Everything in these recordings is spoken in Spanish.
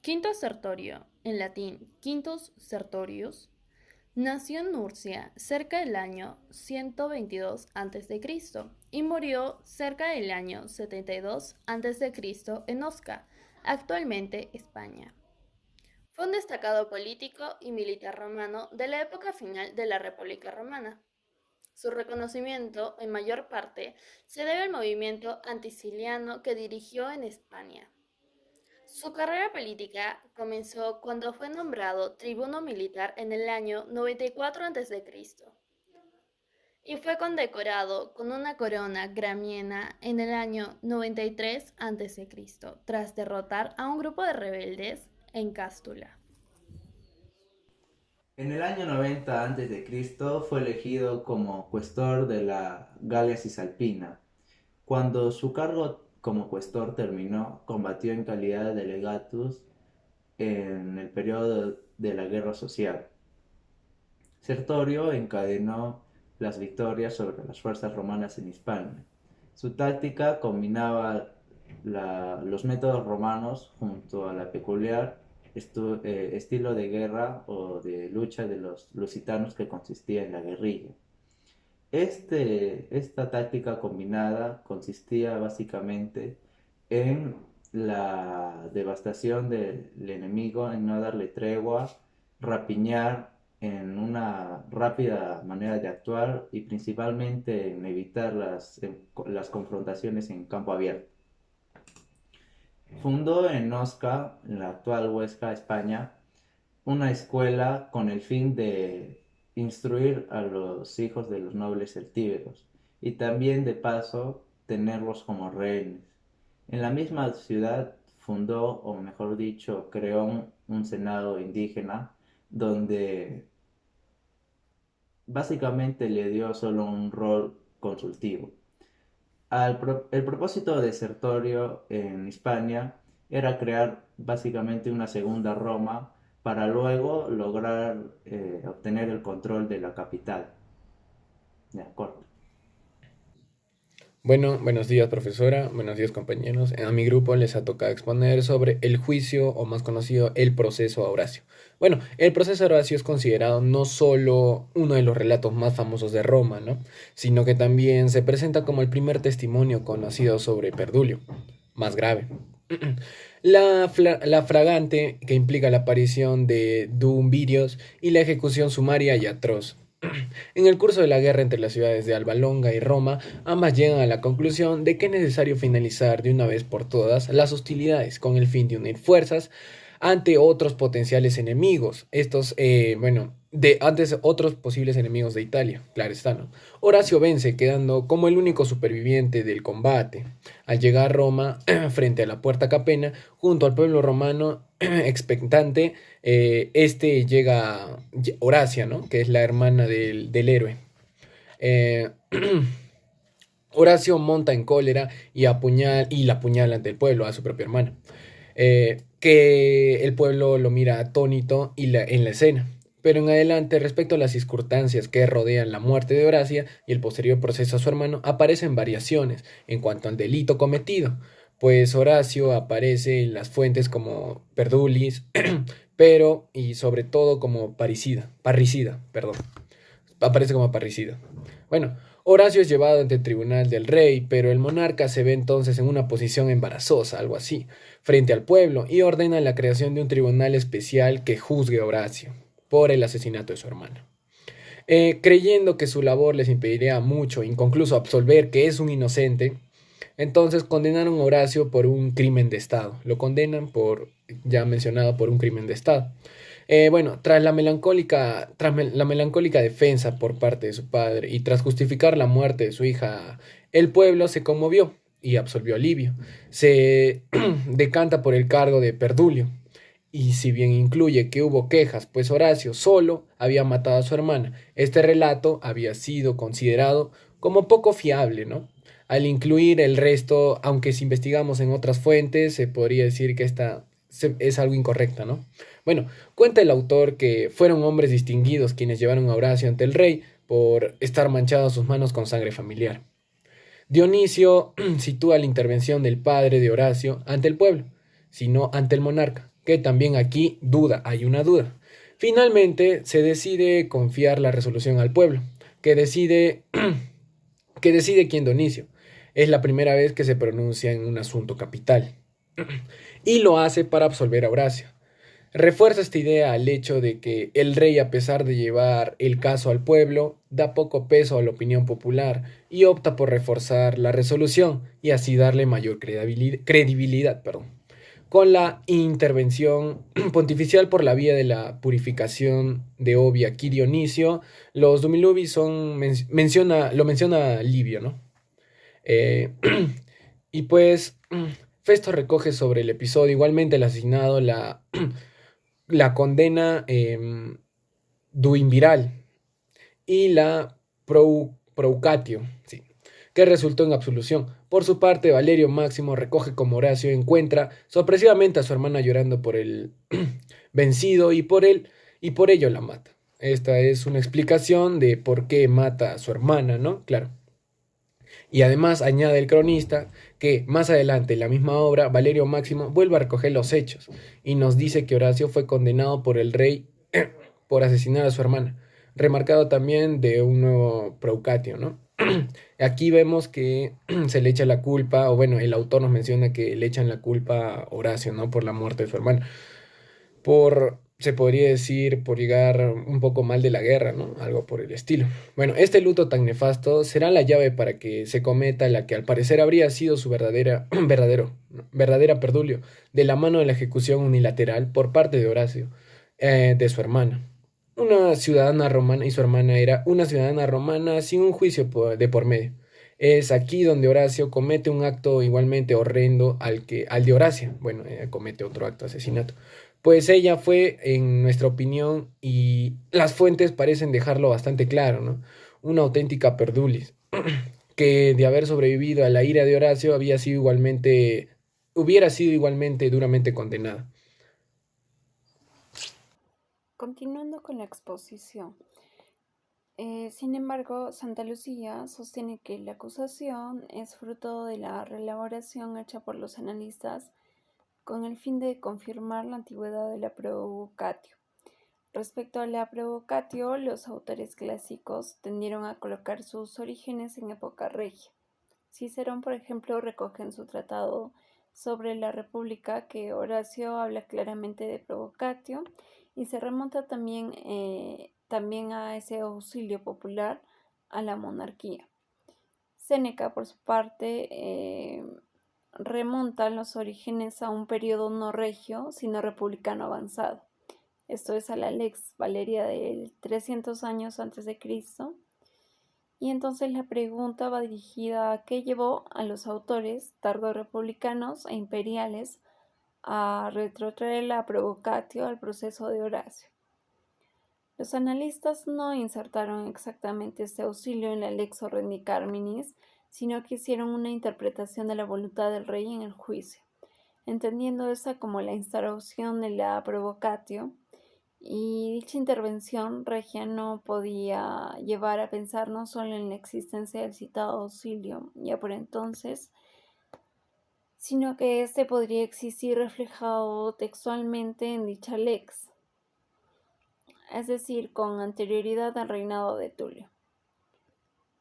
Quinto Sertorio, en latín Quintus Sertorius, nació en Nurcia cerca del año 122 a.C. y murió cerca del año 72 a.C. en Osca, actualmente España. Fue un destacado político y militar romano de la época final de la República Romana. Su reconocimiento, en mayor parte, se debe al movimiento antisiliano que dirigió en España. Su carrera política comenzó cuando fue nombrado tribuno militar en el año 94 a.C. y fue condecorado con una corona gramiena en el año 93 a.C., tras derrotar a un grupo de rebeldes en Cástula. En el año 90 a.C. fue elegido como cuestor de la Galia Cisalpina. Cuando su cargo como cuestor terminó, combatió en calidad de legatus en el periodo de la Guerra Social. Sertorio encadenó las victorias sobre las fuerzas romanas en Hispania. Su táctica combinaba los métodos romanos junto a la peculiar estilo de guerra o de lucha de los lusitanos que consistía en la guerrilla. Esta táctica combinada consistía básicamente en la devastación del enemigo, en no darle tregua, rapiñar en una rápida manera de actuar y principalmente en evitar las confrontaciones en campo abierto. Fundó en Osca, en la actual Huesca, España, una escuela con el fin de instruir a los hijos de los nobles celtíberos y también de paso tenerlos como rehenes. En la misma ciudad fundó, o mejor dicho, creó un senado indígena donde básicamente le dio solo un rol consultivo. El propósito de Sertorio en Hispania era crear básicamente una segunda Roma para luego lograr obtener el control de la capital. De acuerdo. Bueno, buenos días profesora, buenos días compañeros. A mi grupo les ha tocado exponer sobre el juicio o más conocido el proceso a Horacio. Bueno, el proceso a Horacio es considerado no solo uno de los relatos más famosos de Roma, ¿no? Sino que también se presenta como el primer testimonio conocido sobre Perdulio, más grave. La fragante que implica la aparición de duumvirios y la ejecución sumaria y atroz. En el curso de la guerra entre las ciudades de Alba Longa y Roma, ambas llegan a la conclusión de que es necesario finalizar de una vez por todas las hostilidades con el fin de unir fuerzas ante otros potenciales enemigos. Antes otros posibles enemigos de Italia, claro está, ¿no? Horacio vence, quedando como el único superviviente del combate. Al llegar a Roma, frente a la Puerta Capena, junto al pueblo romano expectante, llega Horacia, ¿no? Que es la hermana del héroe. Eh, Horacio monta en cólera y la apuñala ante el pueblo, a su propia hermana. Que el pueblo lo mira atónito en la escena. Pero en adelante, respecto a las circunstancias que rodean la muerte de Horacia y el posterior proceso a su hermano, aparecen variaciones en cuanto al delito cometido, pues Horacio aparece en las fuentes como Perdulis, pero y sobre todo como parricida, perdón, aparece como parricida. Bueno, Horacio es llevado ante el tribunal del rey, pero el monarca se ve entonces en una posición embarazosa, algo así, frente al pueblo, y ordena la creación de un tribunal especial que juzgue a Horacio por el asesinato de su hermano. Creyendo que su labor les impediría mucho, inconcluso absolver que es un inocente, entonces condenaron a Horacio por un crimen de Estado. Lo condenan por, ya mencionado, por un crimen de Estado. Tras la melancólica defensa por parte de su padre y tras justificar la muerte de su hija, el pueblo se conmovió y absolvió a Livio. Se decanta por el cargo de Perdulio. Y si bien incluye que hubo quejas, pues Horacio solo había matado a su hermana, este relato había sido considerado como poco fiable, ¿no? Al incluir el resto, aunque si investigamos en otras fuentes, se podría decir que es algo incorrecta, ¿no? Bueno, cuenta el autor que fueron hombres distinguidos quienes llevaron a Horacio ante el rey por estar manchados sus manos con sangre familiar. Dionisio sitúa la intervención del padre de Horacio ante el pueblo, sino ante el monarca, que también aquí hay una duda. Finalmente se decide confiar la resolución al pueblo, que decide, que decide quién Donicio. Es la primera vez que se pronuncia en un asunto capital. Y lo hace para absolver a Horacio. Refuerza esta idea al hecho de que el rey, a pesar de llevar el caso al pueblo, da poco peso a la opinión popular y opta por reforzar la resolución y así darle mayor credibilidad, con la intervención pontificial por la vía de la purificación de Obi aquí Dionisio. Los Dumilubi lo menciona Livio, ¿no? Eh, y pues Festo recoge sobre el episodio igualmente el asesinado, la condena duimviral y la proucatio, sí, que resultó en absolución. Por su parte, Valerio Máximo recoge como Horacio encuentra sorpresivamente a su hermana llorando por el vencido y por ello la mata. Esta es una explicación de por qué mata a su hermana, ¿no? Claro. Y además añade el cronista que más adelante en la misma obra Valerio Máximo vuelve a recoger los hechos y nos dice que Horacio fue condenado por el rey por asesinar a su hermana, remarcado también de un nuevo Proucatio, ¿no? Aquí vemos que se le echa la culpa, o bueno, el autor nos menciona que le echan la culpa a Horacio, ¿no? Por la muerte de su hermana. Se podría decir, por llegar un poco mal de la guerra, ¿no? Algo por el estilo. Bueno, este luto tan nefasto será la llave para que se cometa la que al parecer habría sido su verdadera Perdulio, de la mano de la ejecución unilateral por parte de Horacio, de su hermana. Una ciudadana romana, y su hermana era una ciudadana romana sin un juicio de por medio. Es aquí donde Horacio comete un acto igualmente horrendo al de Horacia. Bueno, comete otro acto de asesinato. Pues ella fue, en nuestra opinión, y las fuentes parecen dejarlo bastante claro, ¿no? Una auténtica perdulis, que de haber sobrevivido a la ira de Horacio hubiera sido igualmente duramente condenada. Continuando con la exposición. Sin embargo, Santa Lucía sostiene que la acusación es fruto de la reelaboración hecha por los analistas con el fin de confirmar la antigüedad de la provocatio. Respecto a la provocatio, los autores clásicos tendieron a colocar sus orígenes en época regia. Cicerón, por ejemplo, recoge en su tratado sobre la República que Horacio habla claramente de provocatio y se remonta también a ese auxilio popular a la monarquía. Séneca, por su parte, remonta los orígenes a un periodo no regio, sino republicano avanzado. Esto es a la Lex Valeria del 300 años antes de Cristo. Y entonces la pregunta va dirigida a qué llevó a los autores tardo-republicanos e imperiales a retrotraer la provocatio al proceso de Horacio. Los analistas no insertaron exactamente este auxilio en la Lex Orrendi Carminis, sino que hicieron una interpretación de la voluntad del rey en el juicio, entendiendo esa como la instauración de la provocatio, y dicha intervención regia no podía llevar a pensar no solo en la existencia del citado auxilio ya por entonces, sino que éste podría existir reflejado textualmente en dicha lex, es decir, con anterioridad al reinado de Tulio.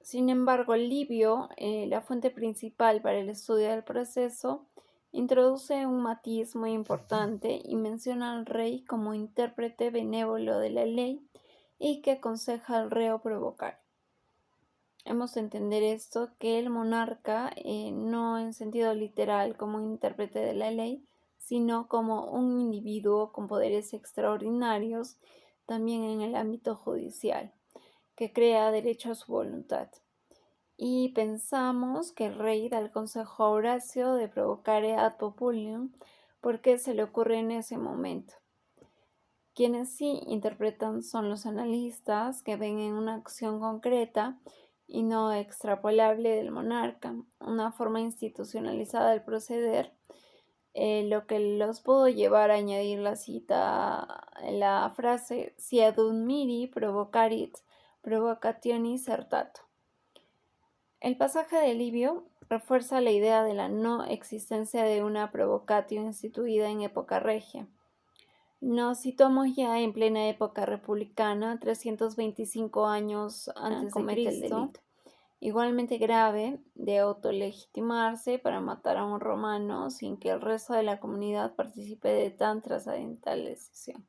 Sin embargo, Livio, la fuente principal para el estudio del proceso, introduce un matiz muy importante y menciona al rey como intérprete benévolo de la ley y que aconseja al reo provocar. Hemos de entender esto, que el monarca, no en sentido literal como intérprete de la ley, sino como un individuo con poderes extraordinarios, también en el ámbito judicial, que crea derecho a su voluntad. Y pensamos que el rey da el consejo a Horacio de provocare ad populium porque se le ocurre en ese momento. Quienes sí interpretan son los analistas, que ven en una acción concreta y no extrapolable del monarca una forma institucionalizada del proceder, lo que los pudo llevar a añadir la frase si ad un miri provocarit provocationis certato. El pasaje de Livio refuerza la idea de la no existencia de una provocatio instituida en época regia. Nos situamos ya en plena época republicana, 325 años antes de comete el Cristo, delito. igualmente grave, de autolegitimarse para matar a un romano sin que el resto de la comunidad participe de tan trascendental decisión.